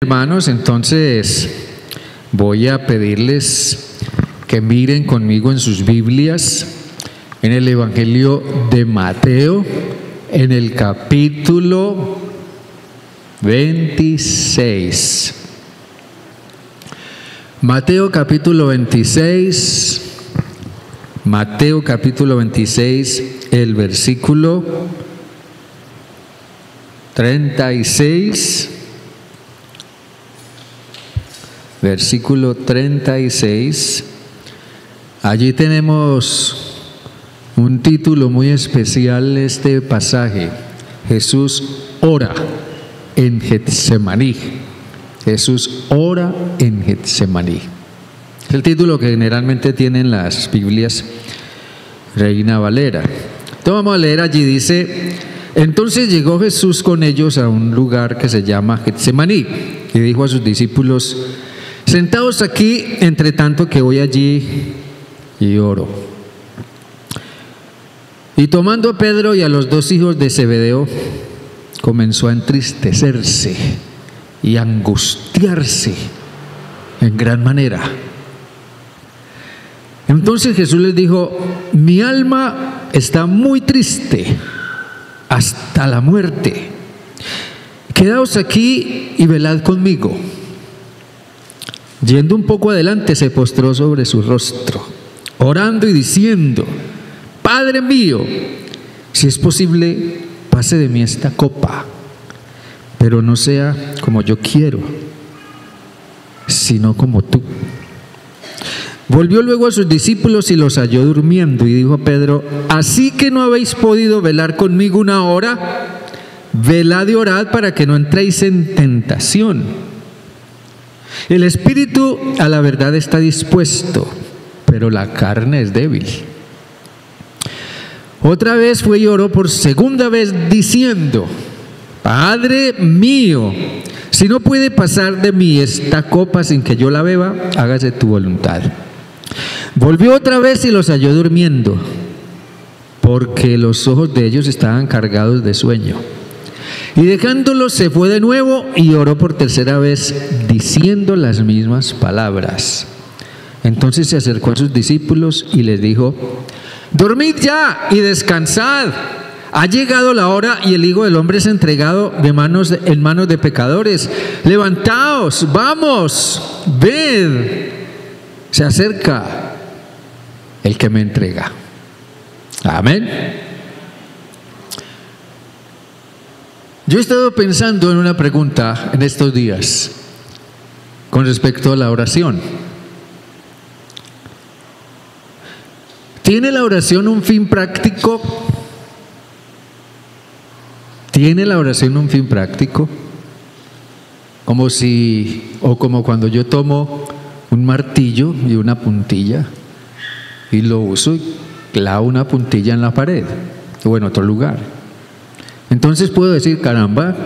Hermanos, entonces voy a pedirles que miren conmigo en sus Biblias, en el Evangelio de Mateo, en el capítulo 26. Mateo capítulo 26, el versículo 36. Versículo 36. Allí tenemos un título muy especial, este pasaje: Jesús ora en Getsemaní. Jesús ora en Getsemaní. Es el título que generalmente tienen las Biblias Reina Valera. Entonces vamos a leer allí, dice: entonces llegó Jesús con ellos a un lugar que se llama Getsemaní y dijo a sus discípulos: sentaos aquí, entre tanto que voy allí y oro. Y tomando a Pedro y a los dos hijos de Zebedeo, comenzó a entristecerse y a angustiarse en gran manera. Entonces Jesús les dijo: mi alma está muy triste hasta la muerte. Quedaos aquí y velad conmigo. Yendo un poco adelante, se postró sobre su rostro, orando y diciendo: Padre mío, si es posible, pase de mí esta copa, pero no sea como yo quiero, sino como tú. Volvió luego a sus discípulos y los halló durmiendo, y dijo a Pedro: ¿así que no habéis podido velar conmigo una hora? Velad y orad para que no entréis en tentación. El espíritu a la verdad está dispuesto, pero la carne es débil. Otra vez fue y oró por segunda vez diciendo: Padre mío, si no puede pasar de mí esta copa sin que yo la beba, hágase tu voluntad. Volvió otra vez y los halló durmiendo, porque los ojos de ellos estaban cargados de sueño. Y dejándolos se fue de nuevo y oró por tercera vez, diciendo las mismas palabras. Entonces se acercó a sus discípulos y les dijo: dormid ya y descansad. Ha llegado la hora y el Hijo del Hombre es entregado en manos de pecadores. Levantaos, vamos, ved, se acerca el que me entrega. Amén. Yo he estado pensando en una pregunta en estos días con respecto a la oración. ¿Tiene la oración un fin práctico? ¿Tiene la oración un fin práctico? Como cuando yo tomo un martillo y una puntilla y lo uso y clavo una puntilla en la pared o en otro lugar. Entonces puedo decir: caramba,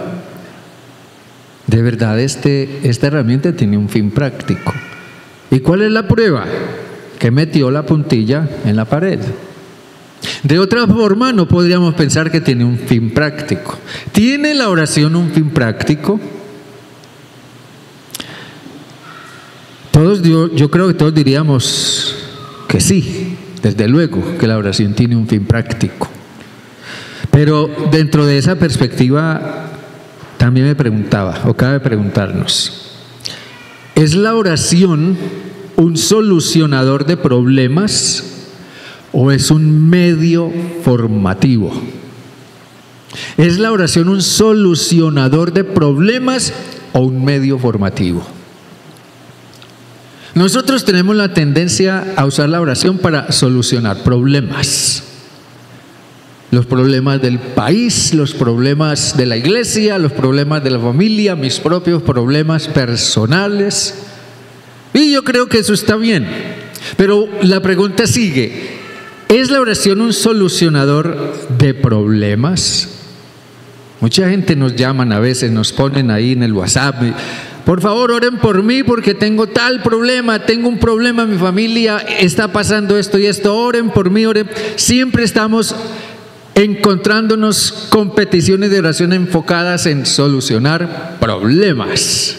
de verdad esta herramienta tiene un fin práctico. ¿Y cuál es la prueba? Que metió la puntilla en la pared. De otra forma no podríamos pensar que tiene un fin práctico. ¿Tiene la oración un fin práctico? Yo creo que todos diríamos que sí, desde luego que la oración tiene un fin práctico. Pero dentro de esa perspectiva también me preguntaba, o cabe preguntarnos: ¿es la oración un solucionador de problemas o es un medio formativo? ¿Es la oración un solucionador de problemas o un medio formativo? Nosotros tenemos la tendencia a usar la oración para solucionar problemas. Los problemas del país, los problemas de la iglesia, los problemas de la familia, mis propios problemas personales. Y yo creo que eso está bien. Pero la pregunta sigue: ¿es la oración un solucionador de problemas? Mucha gente nos llaman a veces, nos ponen ahí en el WhatsApp: por favor, oren por mí porque tengo tal problema, tengo un problema en mi familia, está pasando esto y esto, oren por mí, oren. Siempre estamos encontrándonos con peticiones de oración enfocadas en solucionar problemas.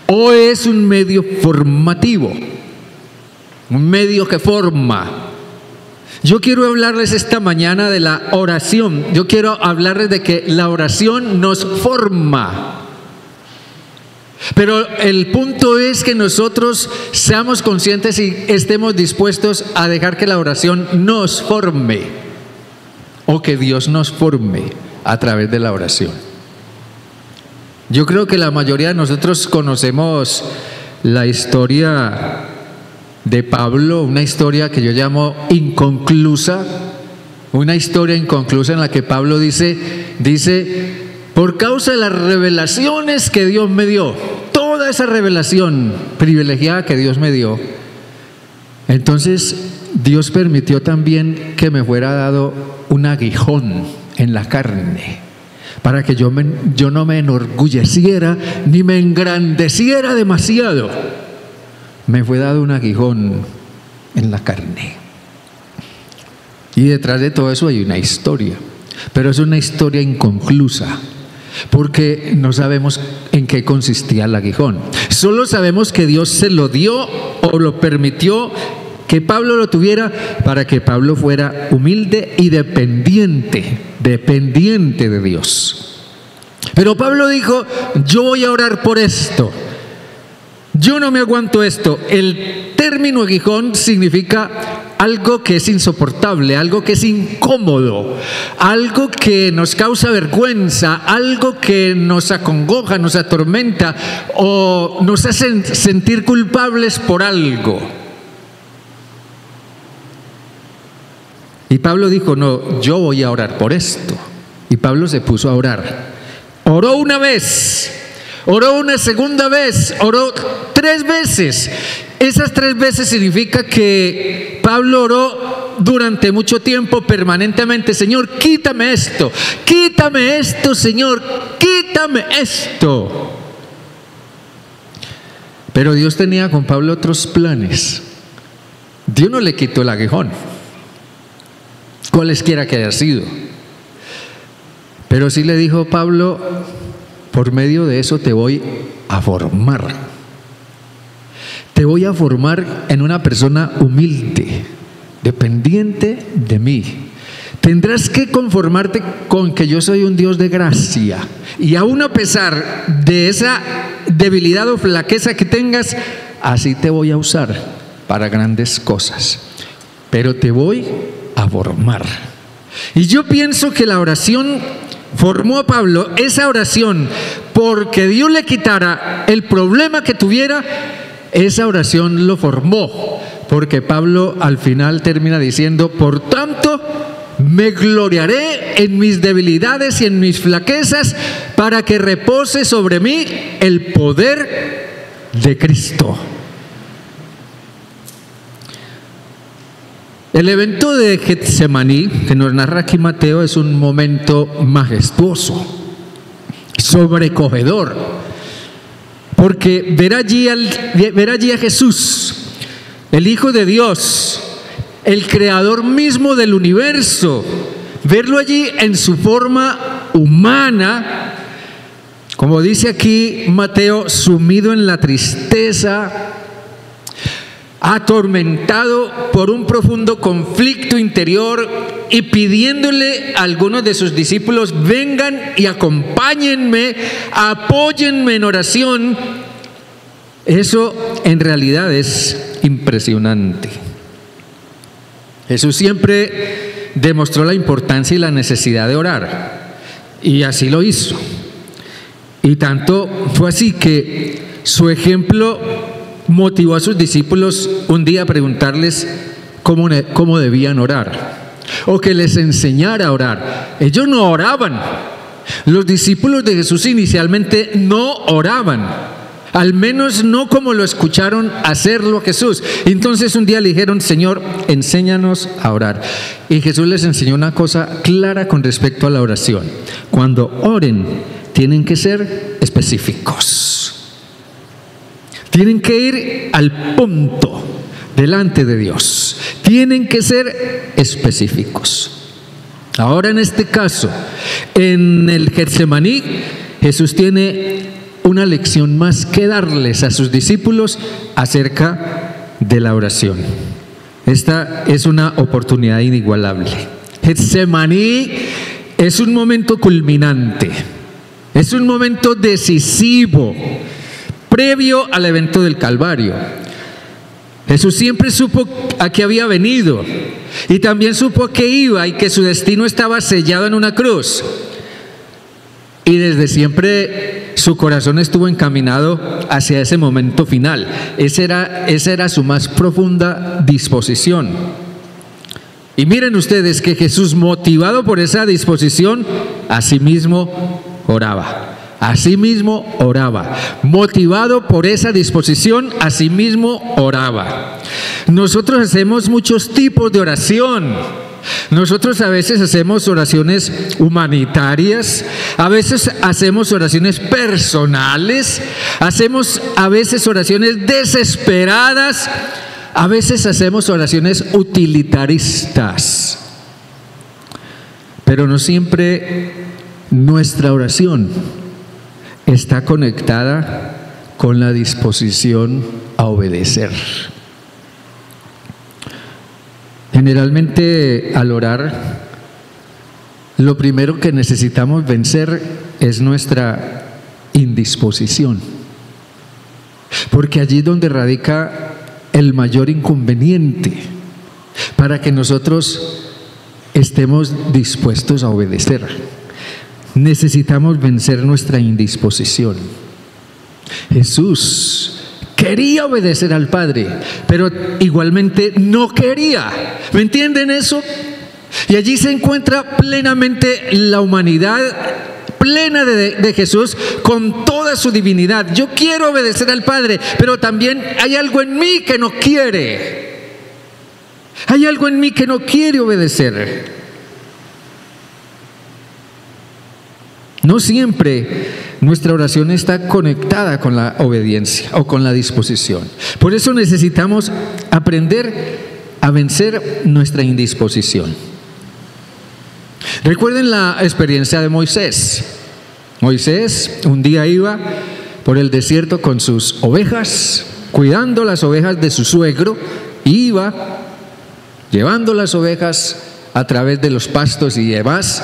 ¿O es un medio formativo? Un medio que forma. Yo quiero hablarles esta mañana de la oración. Yo quiero hablarles de que la oración nos forma. Pero el punto es que nosotros seamos conscientes y estemos dispuestos a dejar que la oración nos forme, o que Dios nos forme a través de la oración. Yo creo que la mayoría de nosotros conocemos la historia de Pablo, una historia que yo llamo inconclusa, una historia inconclusa en la que Pablo dice, por causa de las revelaciones que Dios me dio, toda esa revelación privilegiada que Dios me dio, entonces Dios permitió también que me fuera dado un aguijón en la carne, para que yo no me enorgulleciera ni me engrandeciera demasiado. Me fue dado un aguijón en la carne. Y detrás de todo eso hay una historia, pero es una historia inconclusa, porque no sabemos en qué consistía el aguijón. Solo sabemos que Dios se lo dio o lo permitió que Pablo lo tuviera para que Pablo fuera humilde y dependiente de Dios. Pero Pablo dijo, yo voy a orar por esto. Yo no me aguanto esto. El término aguijón significa algo que es insoportable, algo que es incómodo, algo que nos causa vergüenza, algo que nos acongoja, nos atormenta o nos hace sentir culpables por algo. Y Pablo dijo, no, yo voy a orar por esto. Y Pablo se puso a orar. Oró una vez, oró una segunda vez, oró 3 veces. Esas 3 veces significa que Pablo oró durante mucho tiempo, permanentemente. Señor, quítame esto, Señor, quítame esto. Pero Dios tenía con Pablo otros planes. Dios no le quitó el aguijón, cualesquiera que haya sido, pero sí le dijo, Pablo, por medio de eso te voy a formar. Te voy a formar en una persona humilde, dependiente de mí. Tendrás que conformarte con que yo soy un Dios de gracia. Y aún a pesar de esa debilidad o flaqueza que tengas, así te voy a usar para grandes cosas. Pero te voy a formar. Y yo pienso que la oración formó a Pablo, esa oración, porque Dios le quitara el problema que tuviera. Esa oración lo formó, porque Pablo al final termina diciendo, por tanto, me gloriaré en mis debilidades y en mis flaquezas, para que repose sobre mí el poder de Cristo. El evento de Getsemaní, que nos narra aquí Mateo, es un momento majestuoso, sobrecogedor, porque ver allí a Jesús, el Hijo de Dios, el creador mismo del universo, verlo allí en su forma humana, como dice aquí Mateo, sumido en la tristeza, atormentado por un profundo conflicto interior y pidiéndole a algunos de sus discípulos, vengan y acompáñenme, apóyenme en oración. Eso en realidad es impresionante. Jesús siempre demostró la importancia y la necesidad de orar, y así lo hizo. Y tanto fue así que su ejemplo motivó a sus discípulos un día a preguntarles cómo debían orar, o que les enseñara a orar. Ellos no oraban. Los discípulos de Jesús inicialmente no oraban, al menos no como lo escucharon hacerlo a Jesús. Entonces un día le dijeron, Señor, enséñanos a orar. Y Jesús les enseñó una cosa clara con respecto a la oración. Cuando oren, tienen que ser específicos. Tienen que ir al punto delante de Dios. Tienen que ser específicos. Ahora en este caso, en el Getsemaní, Jesús tiene una lección más que darles a sus discípulos acerca de la oración. Esta es una oportunidad inigualable. Getsemaní es un momento culminante, es un momento decisivo, previo al evento del Calvario. Jesús siempre supo a qué había venido y también supo a qué iba y que su destino estaba sellado en una cruz. Y desde siempre su corazón estuvo encaminado hacia ese momento final. Esa era su más profunda disposición. Y miren ustedes que Jesús, motivado por esa disposición, asimismo oraba. Asimismo oraba. Motivado por esa disposición, asimismo oraba. Nosotros hacemos muchos tipos de oración. Nosotros a veces hacemos oraciones humanitarias, a veces hacemos oraciones personales, hacemos a veces oraciones desesperadas, a veces hacemos oraciones utilitaristas. Pero no siempre nuestra oración está conectada con la disposición a obedecer. Generalmente al orar, lo primero que necesitamos vencer es nuestra indisposición, porque allí es donde radica el mayor inconveniente para que nosotros estemos dispuestos a obedecer. Necesitamos vencer nuestra indisposición. Jesús quería obedecer al Padre, pero igualmente no quería. ¿Me entienden eso? Y allí se encuentra plenamente la humanidad plena de Jesús con toda su divinidad. Yo quiero obedecer al Padre, pero también hay algo en mí que no quiere. Hay algo en mí que no quiere obedecer. No siempre nuestra oración está conectada con la obediencia o con la disposición. Por eso necesitamos aprender a vencer nuestra indisposición. Recuerden la experiencia de Moisés. Moisés un día iba por el desierto con sus ovejas, cuidando las ovejas de su suegro, y iba llevando las ovejas a través de los pastos y demás.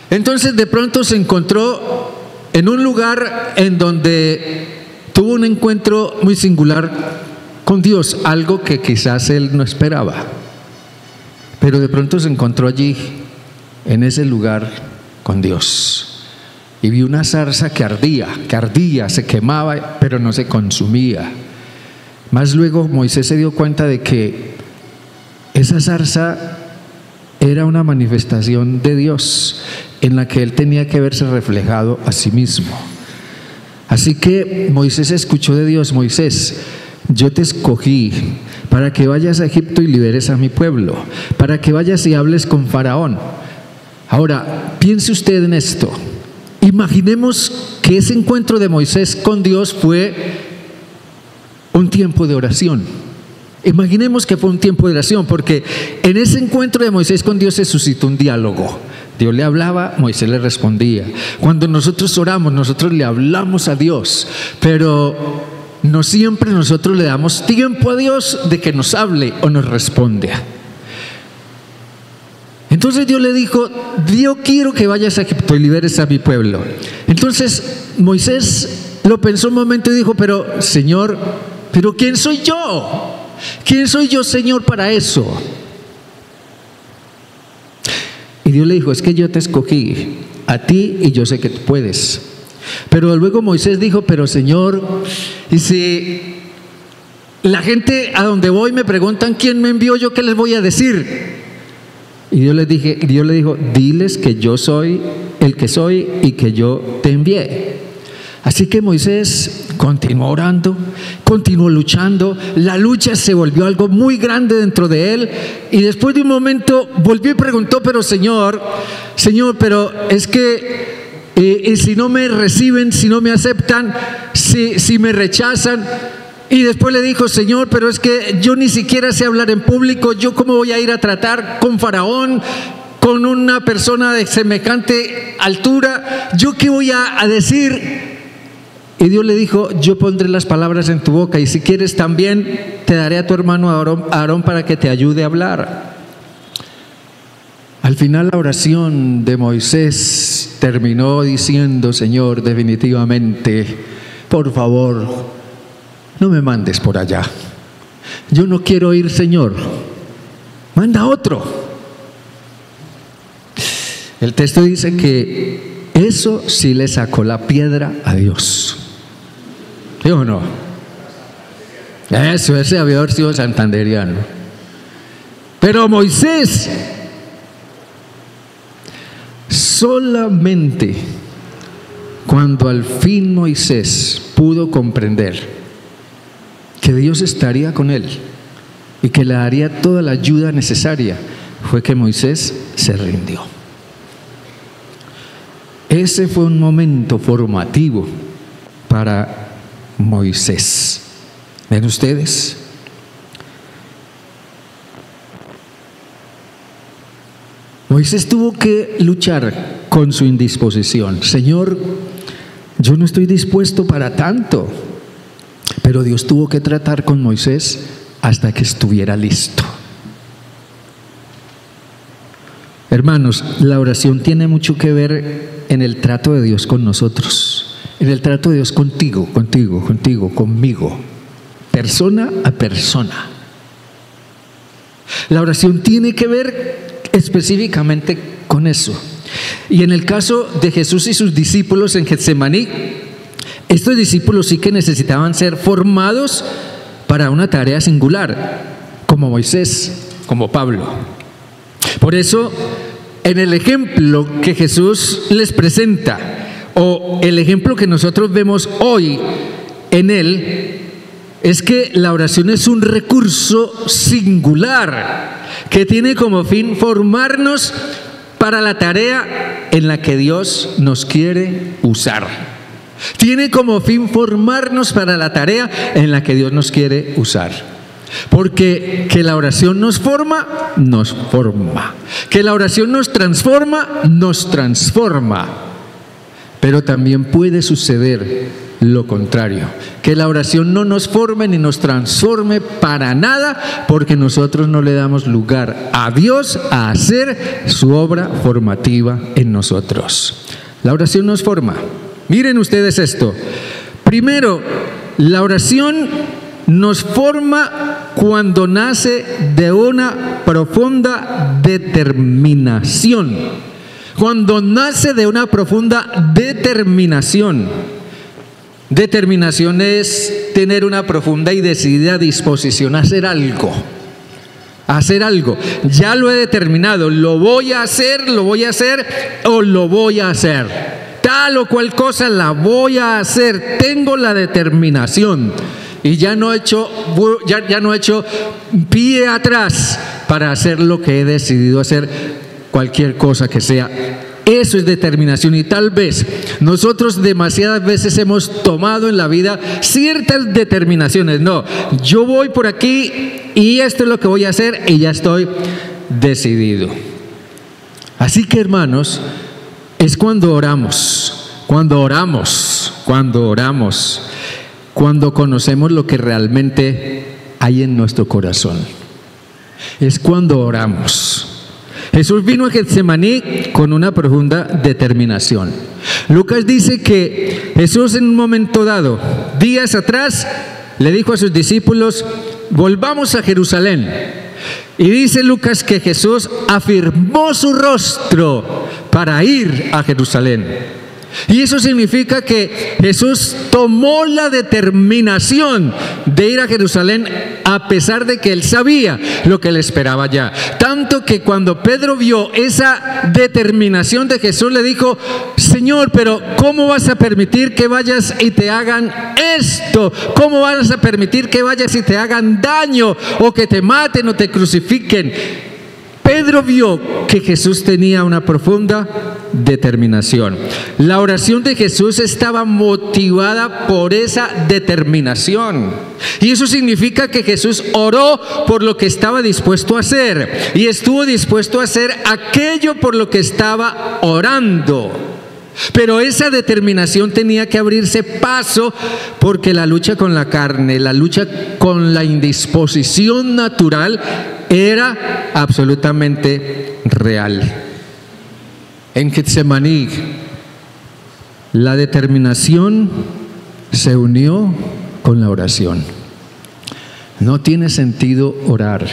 Entonces de pronto se encontró en un lugar en donde tuvo un encuentro muy singular con Dios, algo que quizás él no esperaba. Pero de pronto se encontró allí, en ese lugar, con Dios. Y vio una zarza que ardía, se quemaba, pero no se consumía. Más luego Moisés se dio cuenta de que esa zarza era una manifestación de Dios en la que él tenía que verse reflejado a sí mismo. Así que Moisés escuchó de Dios: Moisés, yo te escogí para que vayas a Egipto y liberes a mi pueblo, para que vayas y hables con Faraón. Ahora, piense usted en esto. Imaginemos que ese encuentro de Moisés con Dios fue un tiempo de oración. Imaginemos que fue un tiempo de oración, porque en ese encuentro de Moisés con Dios se suscitó un diálogo. Dios le hablaba, Moisés le respondía. Cuando nosotros oramos, nosotros le hablamos a Dios, pero no siempre nosotros le damos tiempo a Dios de que nos hable o nos responda. Entonces Dios le dijo: yo quiero que vayas a Egipto y liberes a mi pueblo. Entonces Moisés lo pensó un momento y dijo: pero Señor, ¿pero quién soy yo? ¿Quién soy yo, Señor, para eso? Y Dios le dijo: es que yo te escogí a ti y yo sé que tú puedes. Pero luego Moisés dijo: pero Señor, y si la gente a donde voy me preguntan quién me envió, ¿yo qué les voy a decir? Y Dios le dijo: diles que yo soy el que soy y que yo te envié. Así que Moisés continuó orando, continuó luchando. La lucha se volvió algo muy grande dentro de él, y después de un momento volvió y preguntó: pero Señor, pero es que si no me reciben, si no me aceptan, si me rechazan. Y después le dijo: Señor, pero es que yo ni siquiera sé hablar en público, ¿yo cómo voy a ir a tratar con Faraón, con una persona de semejante altura? ¿Yo qué voy a decir? Y Dios le dijo, yo pondré las palabras en tu boca y si quieres también te daré a tu hermano Aarón para que te ayude a hablar. Al final la oración de Moisés terminó diciendo, Señor, definitivamente, por favor, no me mandes por allá. Yo no quiero ir, Señor. Manda otro. El texto dice que eso sí le sacó la piedra a Dios. ¿Sí o no? Eso, ese había sido santanderiano. Pero Moisés, solamente cuando al fin Moisés pudo comprender que Dios estaría con él y que le daría toda la ayuda necesaria, fue que Moisés se rindió. Ese fue un momento formativo para Moisés. ¿Ven ustedes? Moisés tuvo que luchar con su indisposición. Señor, yo no estoy dispuesto para tanto. Pero Dios tuvo que tratar con Moisés hasta que estuviera listo. Hermanos, la oración tiene mucho que ver en el trato de Dios con nosotros, en el trato de Dios contigo, conmigo, persona a persona. La oración tiene que ver específicamente con eso. Y en el caso de Jesús y sus discípulos en Getsemaní, estos discípulos sí que necesitaban ser formados para una tarea singular, como Moisés, como Pablo. Por eso, en el ejemplo que Jesús les presenta, o el ejemplo que nosotros vemos hoy en él, es que la oración es un recurso singular que tiene como fin formarnos para la tarea en la que Dios nos quiere usar. Tiene como fin formarnos para la tarea en la que Dios nos quiere usar. Porque que la oración nos forma, nos forma. Que la oración nos transforma, nos transforma. Pero también puede suceder lo contrario, que la oración no nos forme ni nos transforme para nada, porque nosotros no le damos lugar a Dios a hacer su obra formativa en nosotros. La oración nos forma. Miren ustedes esto. Primero, la oración nos forma cuando nace de una profunda determinación. Cuando nace de una profunda determinación. Determinación es tener una profunda y decidida disposición a hacer algo. Hacer algo. Ya lo he determinado. Lo voy a hacer o lo voy a hacer. Tal o cual cosa la voy a hacer. Tengo la determinación. Y ya no he hecho pie atrás para hacer lo que he decidido hacer, cualquier cosa que sea. Eso es determinación. Y tal vez nosotros demasiadas veces hemos tomado en la vida ciertas determinaciones. No, yo voy por aquí y esto es lo que voy a hacer y ya estoy decidido. Así que, hermanos, es cuando conocemos lo que realmente hay en nuestro corazón. Es cuando oramos. Jesús vino a Getsemaní con una profunda determinación. Lucas dice que Jesús en un momento dado, días atrás, le dijo a sus discípulos, volvamos a Jerusalén. Y dice Lucas que Jesús afirmó su rostro para ir a Jerusalén. Y eso significa que Jesús tomó la determinación de ir a Jerusalén a pesar de que él sabía lo que le esperaba allá. Tanto que cuando Pedro vio esa determinación de Jesús le dijo, Señor, pero ¿cómo vas a permitir que vayas y te hagan esto? ¿Cómo vas a permitir que vayas y te hagan daño o que te maten o te crucifiquen? Pedro vio que Jesús tenía una profunda determinación. La oración de Jesús estaba motivada por esa determinación. Y eso significa que Jesús oró por lo que estaba dispuesto a hacer. Y estuvo dispuesto a hacer aquello por lo que estaba orando. Pero esa determinación tenía que abrirse paso porque la lucha con la carne, la lucha con la indisposición natural era absolutamente real. En Getsemaní, la determinación se unió con la oración. No tiene sentido orar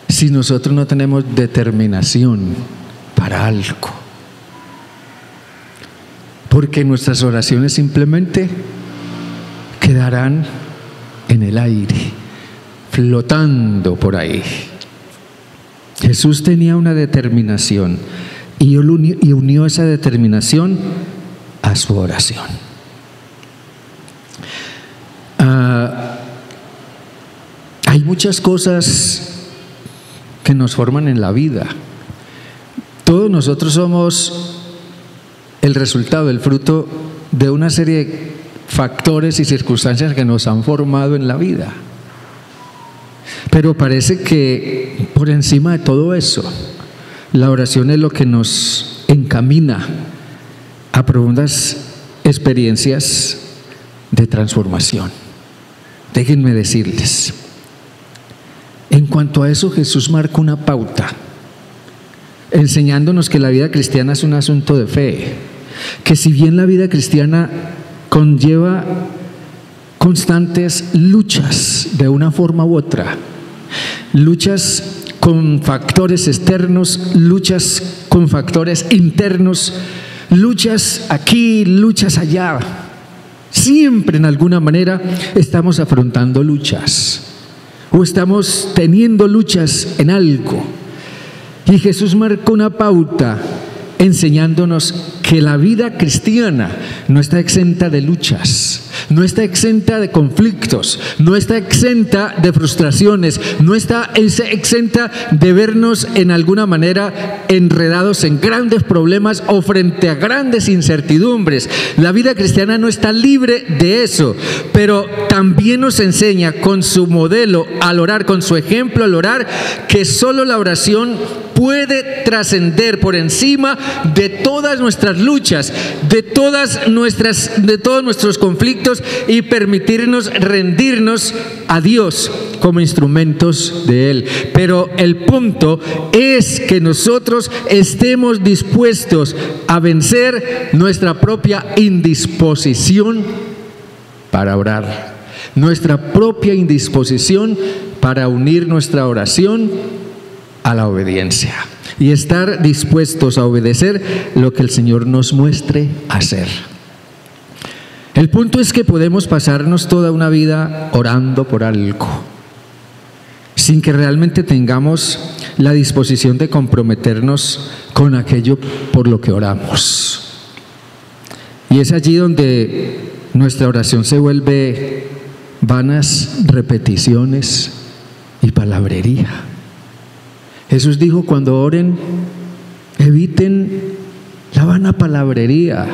si nosotros no tenemos determinación para algo. Porque nuestras oraciones simplemente quedarán en el aire, flotando por ahí. Jesús tenía una determinación y unió esa determinación a su oración. Hay muchas cosas que nos forman en la vida. Todos nosotros somos el resultado, el fruto de una serie de factores y circunstancias que nos han formado en la vida. Pero parece que por encima de todo eso, la oración es lo que nos encamina a profundas experiencias de transformación. Déjenme decirles, en cuanto a eso, Jesús marca una pauta, enseñándonos que la vida cristiana es un asunto de fe, que si bien la vida cristiana conlleva constantes luchas de una forma u otra, luchas con factores externos, luchas con factores internos, luchas aquí, luchas allá, siempre en alguna manera estamos afrontando luchas o estamos teniendo luchas en algo. Y Jesús marcó una pauta enseñándonos que la vida cristiana no está exenta de luchas, no está exenta de conflictos, no está exenta de frustraciones, no está exenta de vernos en alguna manera enredados en grandes problemas o frente a grandes incertidumbres. La vida cristiana no está libre de eso, pero también nos enseña con su modelo al orar, con su ejemplo al orar, que solo la oración puede trascender por encima de todas nuestras luchas, de todos nuestros conflictos y permitirnos rendirnos a Dios como instrumentos de Él. Pero el punto es que nosotros estemos dispuestos a vencer nuestra propia indisposición para orar, nuestra propia indisposición para unir nuestra oración a la obediencia y estar dispuestos a obedecer lo que el Señor nos muestre hacer. El punto es que podemos pasarnos toda una vida orando por algo sin que realmente tengamos la disposición de comprometernos con aquello por lo que oramos. Y es allí donde nuestra oración se vuelve vanas repeticiones y palabrería. Jesús dijo: cuando oren, eviten la vana palabrería.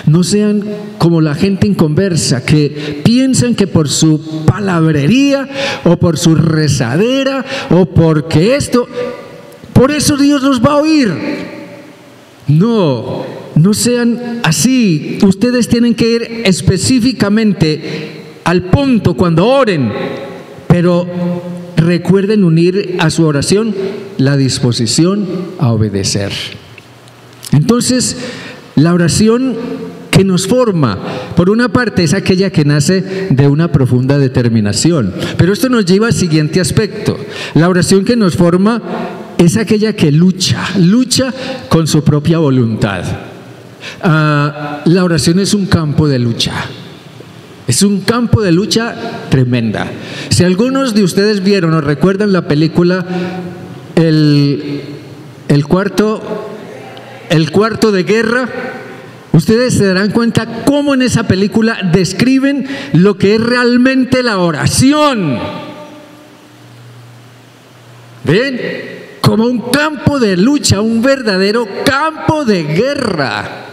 No sean como la gente inconversa que piensan que por su palabrería o por su rezadera o porque por eso Dios los va a oír. No sean así. Ustedes tienen que ir específicamente al punto cuando oren, pero recuerden unir a su oración la disposición a obedecer. Entonces, la oración que nos forma, por una parte, es aquella que nace de una profunda determinación. Pero esto nos lleva al siguiente aspecto. La oración que nos forma es aquella que lucha con su propia voluntad. La oración es un campo de lucha. Es un campo de lucha tremenda. Si algunos de ustedes vieron o recuerdan la película El cuarto de guerra, ustedes se darán cuenta cómo en esa película describen lo que es realmente la oración. ¿Ven? Como un campo de lucha, un verdadero campo de guerra.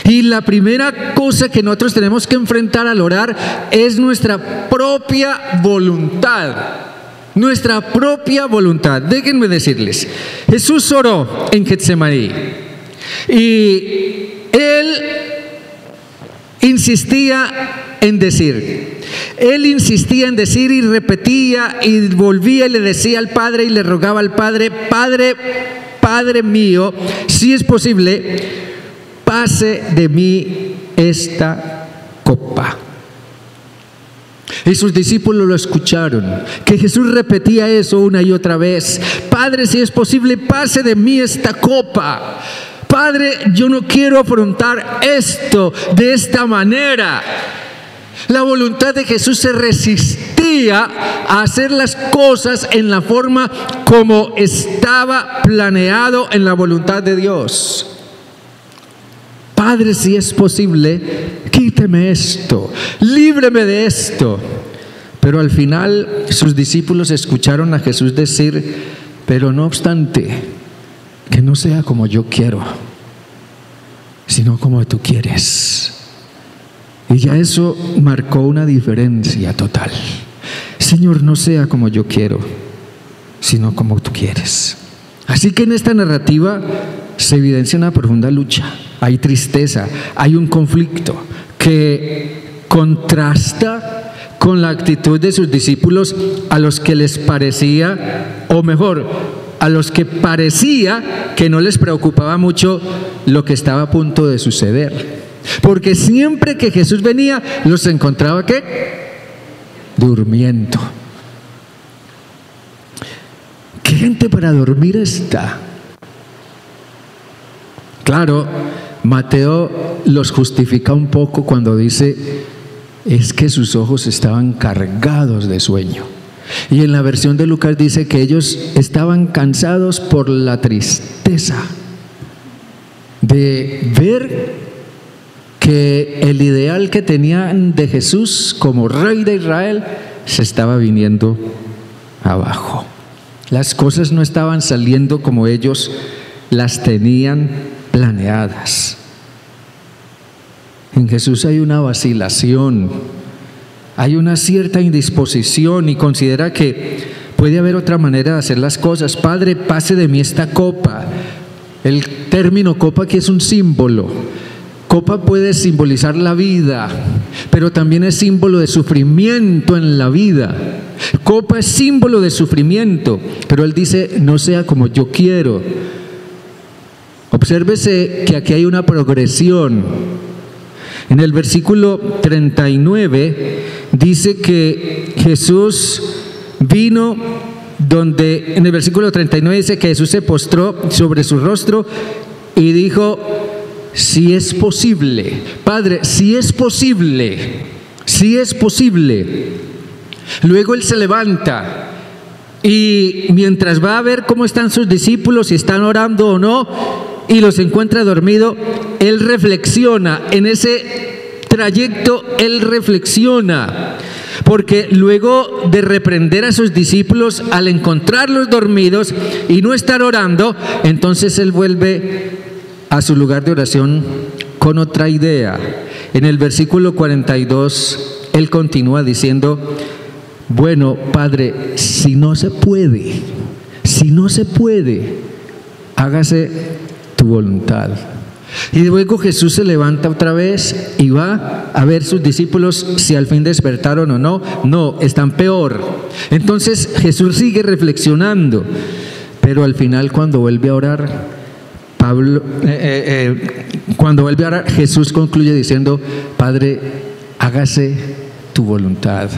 Y la primera cosa que nosotros tenemos que enfrentar al orar es nuestra propia voluntad. Nuestra propia voluntad. Déjenme decirles, Jesús oró en Getsemaní. Y él insistía en decir y repetía y volvía y le decía al Padre y le rogaba al Padre: Padre mío, si es posible, pase de mí esta copa. Y sus discípulos lo escucharon, que Jesús repetía eso una y otra vez: Padre, si es posible, pase de mí esta copa. Padre, yo no quiero afrontar esto de esta manera. La voluntad de Jesús se resistía a hacer las cosas en la forma como estaba planeado en la voluntad de Dios. Padre, si es posible, quíteme esto, líbreme de esto. Pero al final sus discípulos escucharon a Jesús decir: pero no obstante, que no sea como yo quiero, sino como tú quieres. Y ya eso marcó una diferencia total. Señor, no sea como yo quiero, sino como tú quieres. Así que en esta narrativa se evidencia una profunda lucha. Hay tristeza, hay un conflicto que contrasta con la actitud de sus discípulos, a los que les parecía, o mejor, a los que parecía que no les preocupaba mucho lo que estaba a punto de suceder. Porque siempre que Jesús venía, los encontraba ¿qué? Durmiendo. ¿Qué gente para dormir está? Claro, Mateo los justifica un poco cuando dice: es que sus ojos estaban cargados de sueño. Y en la versión de Lucas dice que ellos estaban cansados por la tristeza de ver que el ideal que tenían de Jesús como rey de Israel se estaba viniendo abajo. Las cosas no estaban saliendo como ellos las tenían planeadas. En Jesús hay una vacilación, hay una cierta indisposición, y considera que puede haber otra manera de hacer las cosas. Padre, pase de mí esta copa. El término copa aquí es un símbolo. Copa puede simbolizar la vida, pero también es símbolo de sufrimiento en la vida. Copa es símbolo de sufrimiento, pero él dice: no sea como yo quiero. Obsérvese que aquí hay una progresión. En el versículo 39 dice que Jesús vino donde, en el versículo 39 dice que Jesús se postró sobre su rostro y dijo: si es posible, Padre, si es posible, si es posible. Luego él se levanta y mientras va a ver cómo están sus discípulos, si están orando o no, y los encuentra dormido, él reflexiona. En ese trayecto él reflexiona, porque luego de reprender a sus discípulos al encontrarlos dormidos y no estar orando, entonces él vuelve a su lugar de oración con otra idea. En el versículo 42 él continúa diciendo: bueno, Padre, si no se puede, hágase tu voluntad. Y luego Jesús se levanta otra vez y va a ver sus discípulos si al fin despertaron o no. No, están peor. Entonces Jesús sigue reflexionando, pero al final cuando vuelve a orar, Jesús concluye diciendo: Padre, hágase tu voluntad.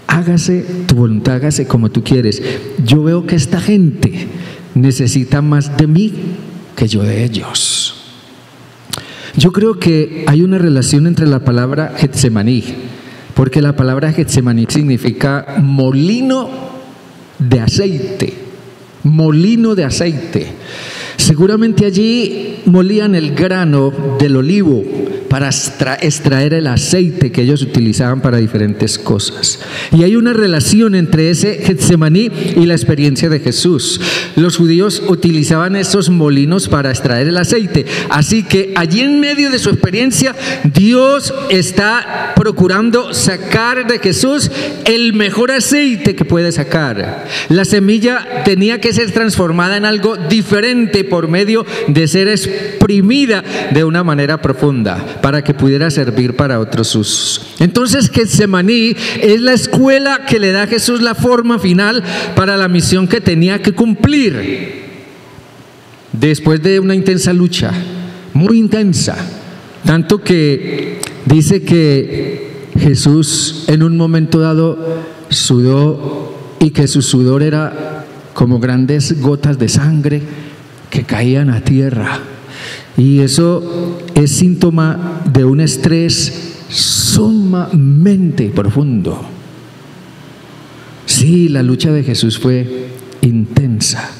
Hágase tu voluntad, hágase como tú quieres. Yo veo que esta gente necesita más de mí que yo de ellos. Yo creo que hay una relación entre la palabra Getsemaní, porque la palabra Getsemaní significa molino de aceite. Molino de aceite. Seguramente allí molían el grano del olivo para extraer el aceite que ellos utilizaban para diferentes cosas. Y hay una relación entre ese Getsemaní y la experiencia de Jesús. Los judíos utilizaban esos molinos para extraer el aceite. Así que allí en medio de su experiencia, Dios está procurando sacar de Jesús el mejor aceite que puede sacar. La semilla tenía que ser transformada en algo diferente por medio de ser exprimida de una manera profunda para que pudiera servir para otros usos. Entonces Getsemaní es la escuela que le da a Jesús la forma final para la misión que tenía que cumplir. Después de una intensa lucha, muy intensa, tanto que dice que Jesús en un momento dado sudó y que su sudor era como grandes gotas de sangre que caían a tierra. Y eso es síntoma de un estrés sumamente profundo. Sí, la lucha de Jesús fue intensa,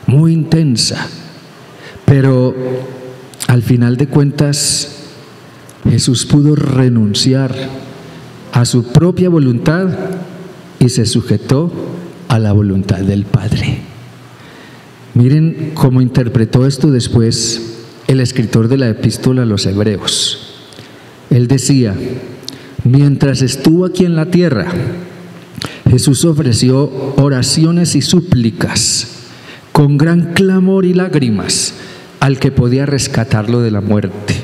muy intensa, pero al final de cuentas Jesús pudo renunciar a su propia voluntad y se sujetó a la voluntad del Padre. Miren cómo interpretó esto después el escritor de la epístola a los Hebreos. Él decía: mientras estuvo aquí en la tierra, Jesús ofreció oraciones y súplicas con gran clamor y lágrimas al que podía rescatarlo de la muerte.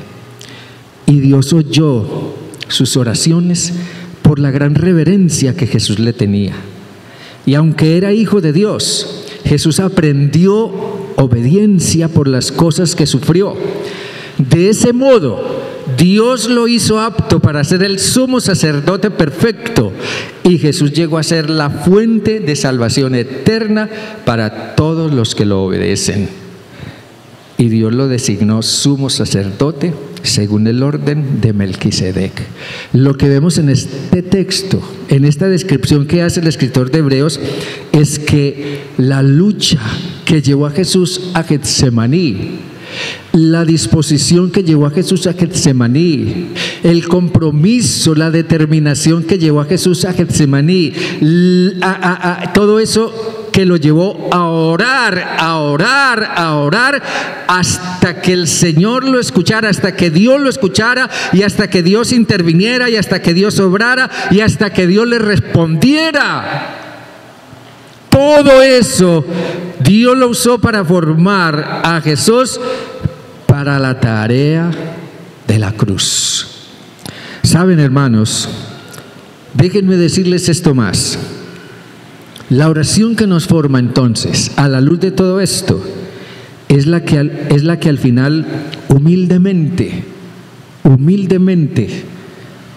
Y Dios oyó sus oraciones por la gran reverencia que Jesús le tenía. Y aunque era hijo de Dios, Jesús aprendió obediencia por las cosas que sufrió. De ese modo, Dios lo hizo apto para ser el sumo sacerdote perfecto, y Jesús llegó a ser la fuente de salvación eterna para todos los que lo obedecen. Y Dios lo designó sumo sacerdote según el orden de Melquisedec. Lo que vemos en este texto, en esta descripción que hace el escritor de Hebreos, es que la lucha que llevó a Jesús a Getsemaní, la disposición que llevó a Jesús a Getsemaní, el compromiso, la determinación que llevó a Jesús a Getsemaní, todo eso que lo llevó a orar hasta que el Señor lo escuchara, hasta que Dios lo escuchara, y hasta que Dios interviniera, y hasta que Dios obrara, y hasta que Dios le respondiera. Todo eso Dios lo usó para formar a Jesús para la tarea de la cruz. Saben, hermanos, déjenme decirles esto más. La oración que nos forma entonces, a la luz de todo esto, es la que al final humildemente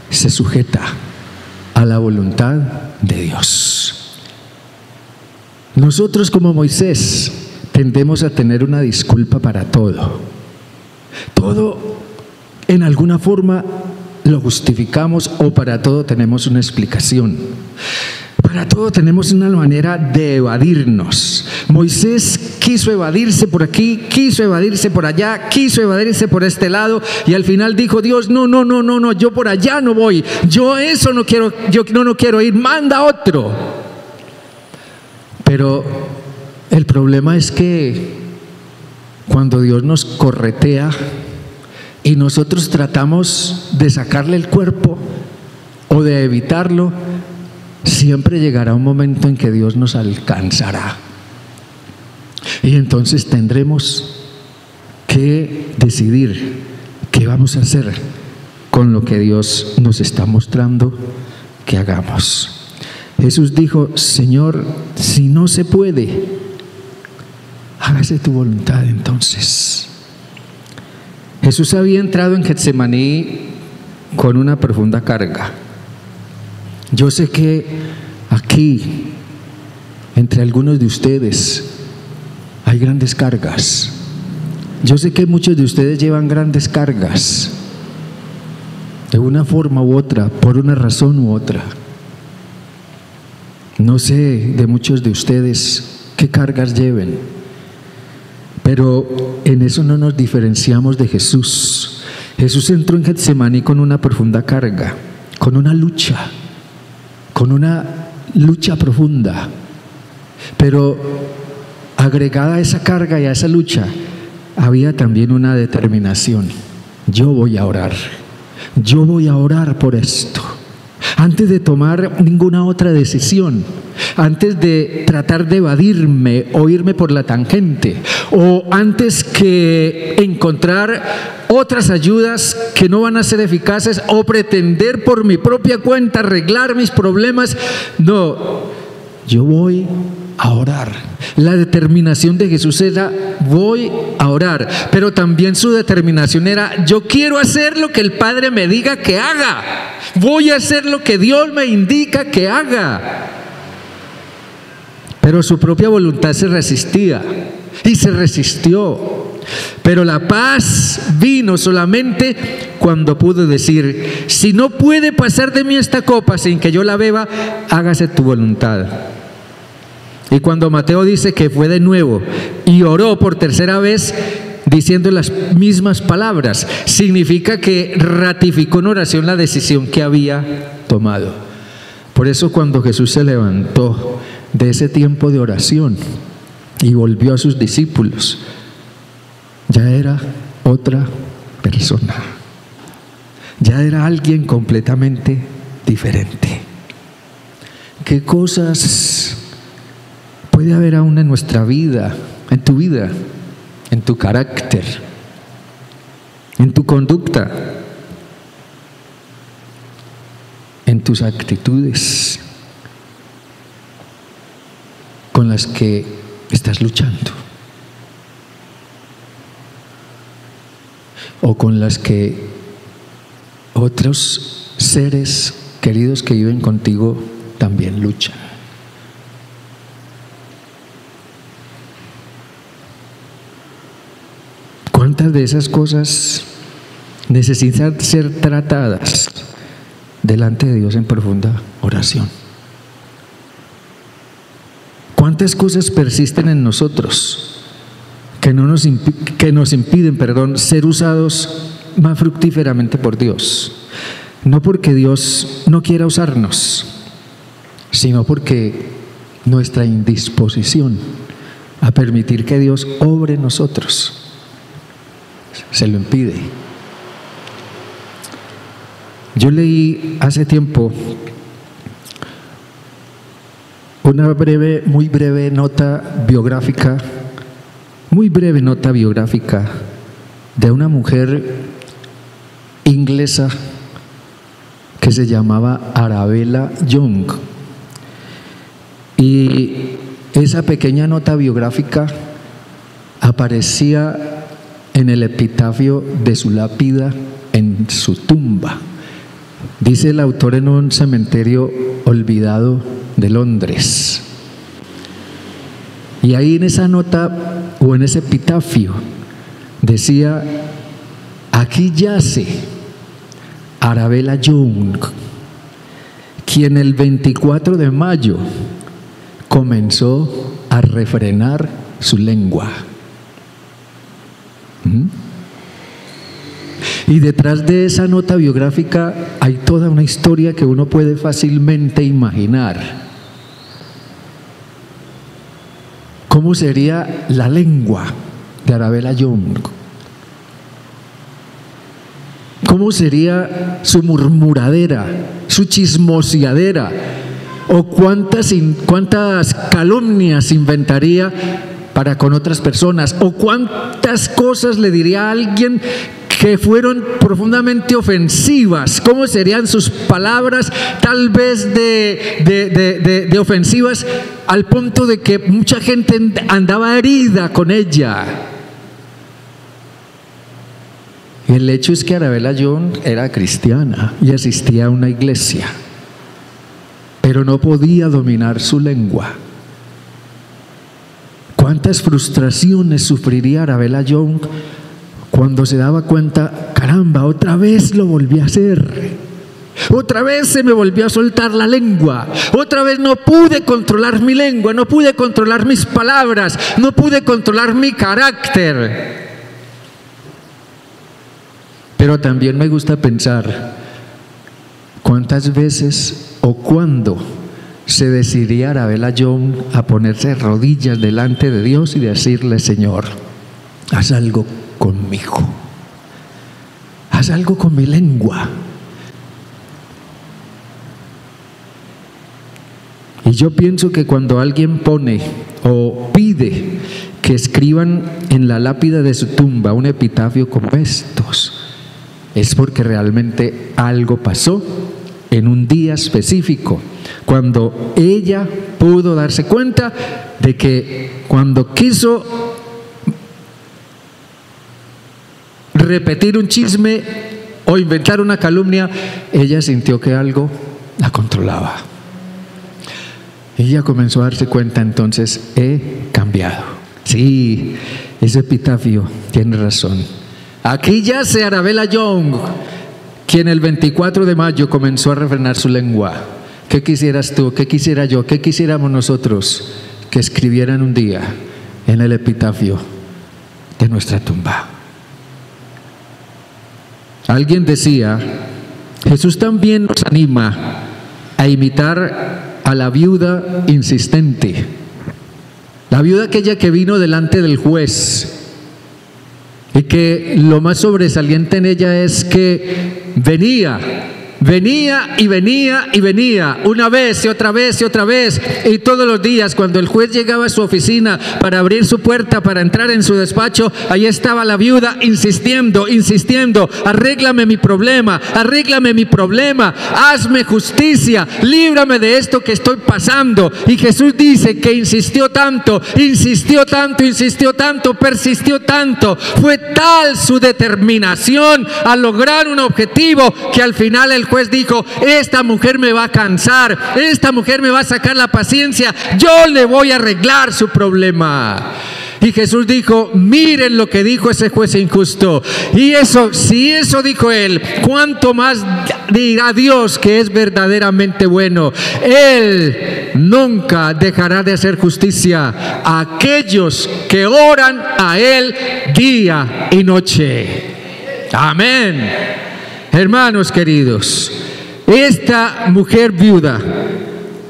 se sujeta a la voluntad de Dios. Nosotros, como Moisés, tendemos a tener una disculpa para todo. Todo en alguna forma lo justificamos, o para todo tenemos una explicación. Para todo tenemos una manera de evadirnos. Moisés quiso evadirse por aquí, quiso evadirse por allá, quiso evadirse por este lado, y al final dijo: Dios, no, yo por allá no voy, yo no quiero ir, manda otro. Pero el problema es que cuando Dios nos corretea y nosotros tratamos de sacarle el cuerpo o de evitarlo, siempre llegará un momento en que Dios nos alcanzará. Y entonces tendremos que decidir qué vamos a hacer con lo que Dios nos está mostrando que hagamos. Jesús dijo: Señor, si no se puede, hágase tu voluntad entonces. Jesús había entrado en Getsemaní con una profunda carga. Yo sé que aquí, entre algunos de ustedes, hay grandes cargas. Yo sé que muchos de ustedes llevan grandes cargas, de una forma u otra, por una razón u otra. No sé de muchos de ustedes qué cargas lleven, pero en eso no nos diferenciamos de Jesús. Jesús entró en Getsemaní con una profunda carga, con una lucha profunda, pero agregada a esa carga y a esa lucha había también una determinación. Yo voy a orar por esto. Antes de tomar ninguna otra decisión, antes de tratar de evadirme o irme por la tangente, o antes que encontrar otras ayudas que no van a ser eficaces, o pretender por mi propia cuenta arreglar mis problemas, no, yo voy a orar. La determinación de Jesús era: voy a orar, pero también su determinación era: yo quiero hacer lo que el Padre me diga que haga, voy a hacer lo que Dios me indica que haga. Pero su propia voluntad se resistía y se resistió. Pero la paz vino solamente cuando pudo decir: si no puede pasar de mí esta copa sin que yo la beba, hágase tu voluntad. Y cuando Mateo dice que fue de nuevo y oró por tercera vez diciendo las mismas palabras, significa que ratificó en oración la decisión que había tomado. Por eso cuando Jesús se levantó de ese tiempo de oración y volvió a sus discípulos, ya era otra persona, ya era alguien completamente diferente. ¿Qué cosas puede haber aún en nuestra vida, en tu vida, en tu carácter, en tu conducta, en tus actitudes, con las que estás luchando, o con las que otros seres queridos que viven contigo también luchan? ¿Cuántas de esas cosas necesitan ser tratadas delante de Dios en profunda oración? ¿Cuántas cosas persisten en nosotros que nos impiden, ser usados más fructíferamente por Dios? No porque Dios no quiera usarnos, sino porque nuestra indisposición a permitir que Dios obre en nosotros se lo impide. Yo leí hace tiempo una muy breve nota biográfica de una mujer inglesa que se llamaba Arabella Young. Y esa pequeña nota biográfica aparecía en el epitafio de su lápida en su tumba. Dice el autor: en un cementerio olvidado de Londres. Y ahí en esa nota, o en ese epitafio, decía: aquí yace Arabella Young, quien el 24 de mayo comenzó a refrenar su lengua. Y detrás de esa nota biográfica hay toda una historia que uno puede fácilmente imaginar. ¿Cómo sería la lengua de Arabella Young? ¿Cómo sería su murmuradera, su chismoseadera? ¿O cuántas calumnias inventaría para con otras personas? ¿O cuántas cosas le diría a alguien que fueron profundamente ofensivas? ¿Cómo serían sus palabras, tal vez de ofensivas, al punto de que mucha gente andaba herida con ella? Y el hecho es que Arabella Young era cristiana y asistía a una iglesia, pero no podía dominar su lengua. ¿Cuántas frustraciones sufriría Arabella Young cuando se daba cuenta: caramba, otra vez lo volví a hacer, otra vez se me volvió a soltar la lengua, otra vez no pude controlar mi lengua, no pude controlar mis palabras, no pude controlar mi carácter? Pero también me gusta pensar cuántas veces o cuándo se decidiría Arabella Young a ponerse de rodillas delante de Dios y decirle: Señor, haz algo conmigo, haz algo con mi lengua. Y yo pienso que cuando alguien pone o pide que escriban en la lápida de su tumba un epitafio como estos, es porque realmente algo pasó en un día específico, cuando ella pudo darse cuenta de que cuando quiso repetir un chisme o inventar una calumnia, ella sintió que algo la controlaba. Ella comenzó a darse cuenta, entonces he cambiado. Sí, ese epitafio tiene razón. Aquí yace Arabella Young, quien el 24 de mayo comenzó a refrenar su lengua. ¿Qué quisieras tú? ¿Qué quisiera yo? ¿Qué quisiéramos nosotros que escribieran un día en el epitafio de nuestra tumba? Alguien decía: Jesús también nos anima a imitar a la viuda insistente, la viuda aquella que vino delante del juez, y que lo más sobresaliente en ella es que venía y venía, una vez y otra vez y otra vez, y todos los días cuando el juez llegaba a su oficina para abrir su puerta, para entrar en su despacho, ahí estaba la viuda insistiendo: arréglame mi problema, hazme justicia, líbrame de esto que estoy pasando. Y Jesús dice que insistió tanto, persistió tanto, fue tal su determinación a lograr un objetivo, que al final el juez dijo: esta mujer me va a cansar, esta mujer me va a sacar la paciencia, yo le voy a arreglar su problema. Y Jesús dijo: miren lo que dijo ese juez injusto. Y eso, si eso dijo él, ¿cuánto más dirá Dios, que es verdaderamente bueno? Él nunca dejará de hacer justicia a aquellos que oran a él día y noche. Amén. Hermanos queridos, esta mujer viuda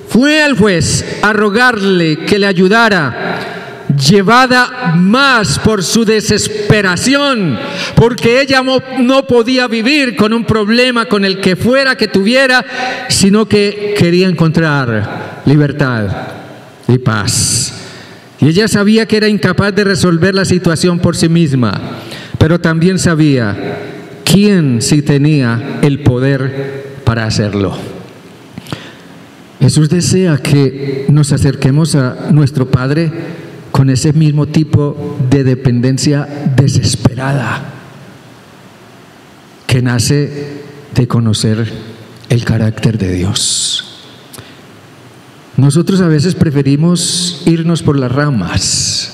fue al juez a rogarle que le ayudara, llevada más por su desesperación, porque ella no podía vivir con un problema, con el que fuera que tuviera, sino que quería encontrar libertad y paz. Y ella sabía que era incapaz de resolver la situación por sí misma, pero también sabía quién sí tenía el poder para hacerlo. Jesús desea que nos acerquemos a nuestro Padre con ese mismo tipo de dependencia desesperada que nace de conocer el carácter de Dios. Nosotros a veces preferimos irnos por las ramas,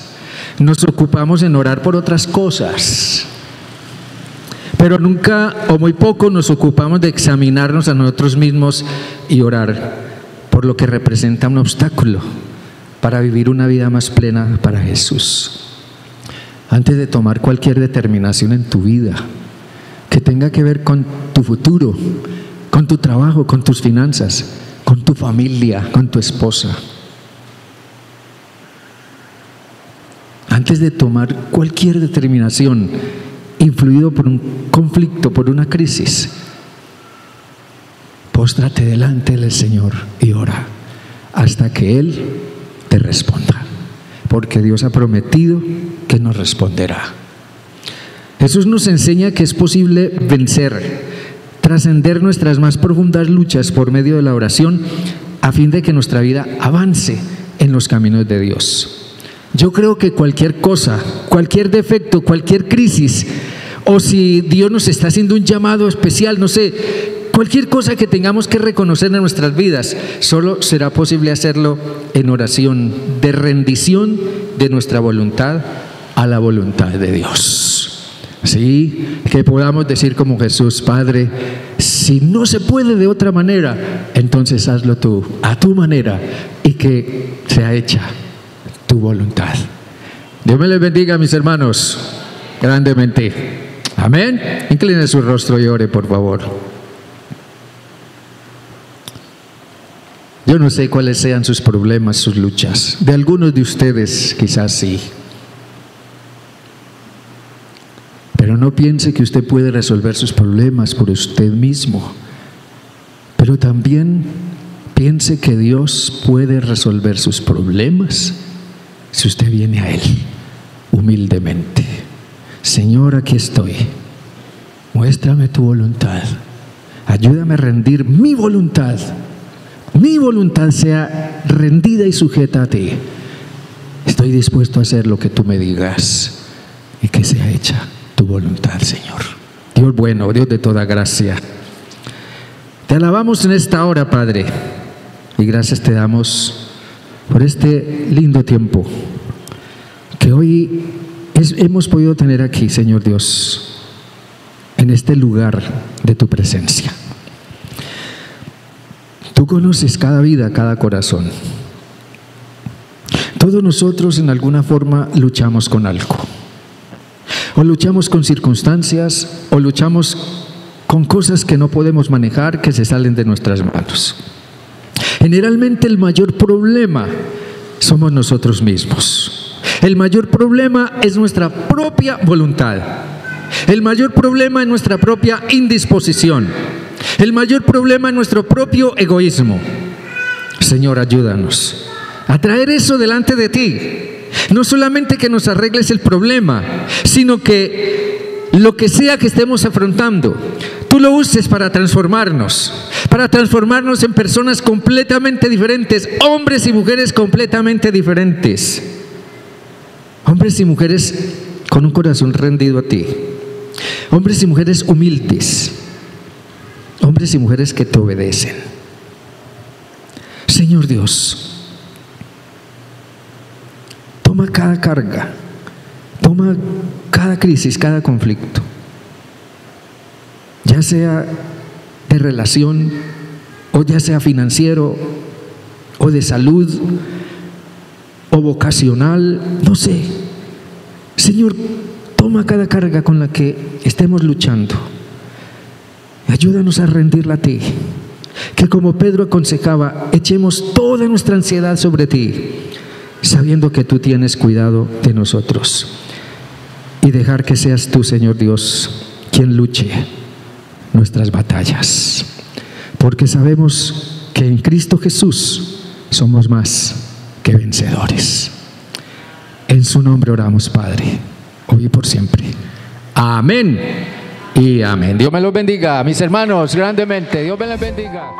nos ocupamos en orar por otras cosas, pero nunca o muy poco nos ocupamos de examinarnos a nosotros mismos y orar por lo que representa un obstáculo para vivir una vida más plena para Jesús. Antes de tomar cualquier determinación en tu vida que tenga que ver con tu futuro, con tu trabajo, con tus finanzas, con tu familia, con tu esposa, antes de tomar cualquier determinación influido por un conflicto, por una crisis, póstrate delante del Señor y ora hasta que Él te responda, porque Dios ha prometido que nos responderá. Jesús nos enseña que es posible vencer, trascender nuestras más profundas luchas por medio de la oración, a fin de que nuestra vida avance en los caminos de Dios. Yo creo que cualquier cosa, cualquier defecto, cualquier crisis, o si Dios nos está haciendo un llamado especial, no sé, cualquier cosa que tengamos que reconocer en nuestras vidas, solo será posible hacerlo en oración, de rendición de nuestra voluntad a la voluntad de Dios. Sí, que podamos decir como Jesús: Padre, si no se puede de otra manera, entonces hazlo tú, a tu manera, y que sea hecha tu voluntad. Dios me les bendiga, mis hermanos, grandemente. Amén. Incline su rostro y ore, por favor. Yo no sé cuáles sean sus problemas, sus luchas. De algunos de ustedes quizás sí. Pero no piense que usted puede resolver sus problemas por usted mismo. Pero también piense que Dios puede resolver sus problemas si usted viene a Él humildemente. Señor, aquí estoy. Muéstrame tu voluntad. Ayúdame a rendir mi voluntad. Mi voluntad sea rendida y sujeta a ti. Estoy dispuesto a hacer lo que tú me digas y que sea hecha tu voluntad, Señor. Dios bueno, Dios de toda gracia. Te alabamos en esta hora, Padre, y gracias te damos por este lindo tiempo que hoy hemos podido tener aquí, Señor Dios, en este lugar de tu presencia. Tú conoces cada vida, cada corazón. Todos nosotros en alguna forma luchamos con algo. O luchamos con circunstancias, o luchamos con cosas que no podemos manejar, que se salen de nuestras manos. Generalmente el mayor problema somos nosotros mismos. El mayor problema es nuestra propia voluntad. El mayor problema es nuestra propia indisposición. El mayor problema es nuestro propio egoísmo. Señor, ayúdanos a traer eso delante de ti. No solamente que nos arregles el problema, sino que lo que sea que estemos afrontando, tú lo uses para transformarnos en personas completamente diferentes, hombres y mujeres completamente diferentes, hombres y mujeres con un corazón rendido a ti, hombres y mujeres humildes, hombres y mujeres que te obedecen. Señor Dios, toma cada carga, toma cada crisis, cada conflicto, ya sea de relación, o ya sea financiero, o de salud, o vocacional, no sé. Señor, toma cada carga con la que estemos luchando. Ayúdanos a rendirla a ti. Que como Pedro aconsejaba, echemos toda nuestra ansiedad sobre ti, sabiendo que tú tienes cuidado de nosotros. Y dejar que seas tú, Señor Dios, quien luche nuestras batallas. Porque sabemos que en Cristo Jesús somos más que vencedores. En su nombre oramos, Padre, hoy y por siempre. Amén y amén. Dios me los bendiga, mis hermanos, grandemente. Dios me los bendiga.